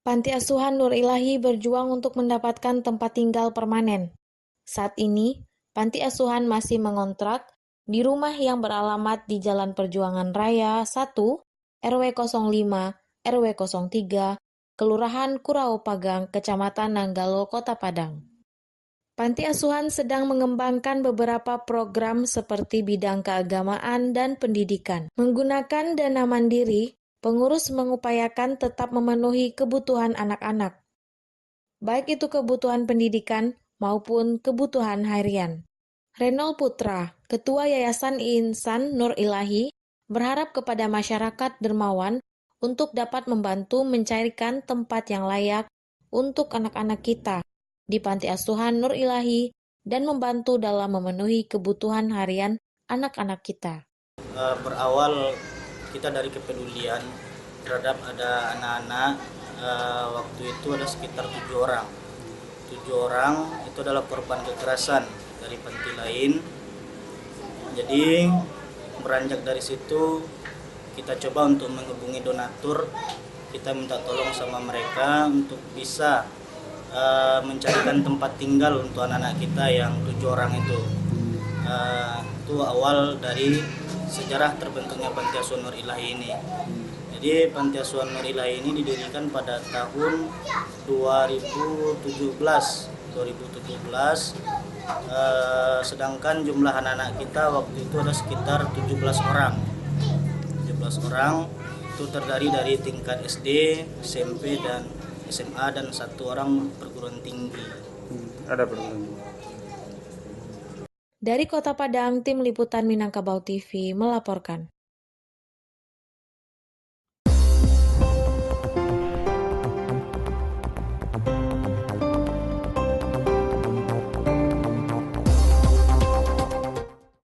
Panti Asuhan Nur Ilahi berjuang untuk mendapatkan tempat tinggal permanen. Saat ini, Panti Asuhan masih mengontrak di rumah yang beralamat di Jalan Perjuangan Raya 1, RW 05, RW 03, Kelurahan Kurau Pagang, Kecamatan Nanggalo, Kota Padang. Panti Asuhan sedang mengembangkan beberapa program seperti bidang keagamaan dan pendidikan. Menggunakan dana mandiri, pengurus mengupayakan tetap memenuhi kebutuhan anak-anak, baik itu kebutuhan pendidikan maupun kebutuhan harian. Renol Putra, Ketua Yayasan Insan Nur Ilahi, berharap kepada masyarakat dermawan untuk dapat membantu mencarikan tempat yang layak untuk anak-anak kita di Panti Asuhan Nur Ilahi dan membantu dalam memenuhi kebutuhan harian anak-anak kita. Berawal kita dari kepedulian terhadap ada anak-anak, waktu itu ada sekitar 7 orang. 7 orang itu adalah korban kekerasan dari panti lain. Jadi beranjak dari situ kita coba untuk menghubungi donatur, kita minta tolong sama mereka untuk bisa mencarikan tempat tinggal untuk anak-anak kita yang 7 orang itu. Itu awal dari sejarah terbentuknya Panti Asuhan Nur Ilahi ini. Jadi Panti Asuhan Nur Ilahi ini didirikan pada tahun 2017. Sedangkan jumlah anak-anak kita waktu itu ada sekitar 17 orang. 17 orang itu terdiri dari tingkat SD, SMP, dan SMA, dan 1 orang perguruan tinggi. Ada perguruan tinggi. Dari Kota Padang, Tim Liputan Minangkabau TV melaporkan.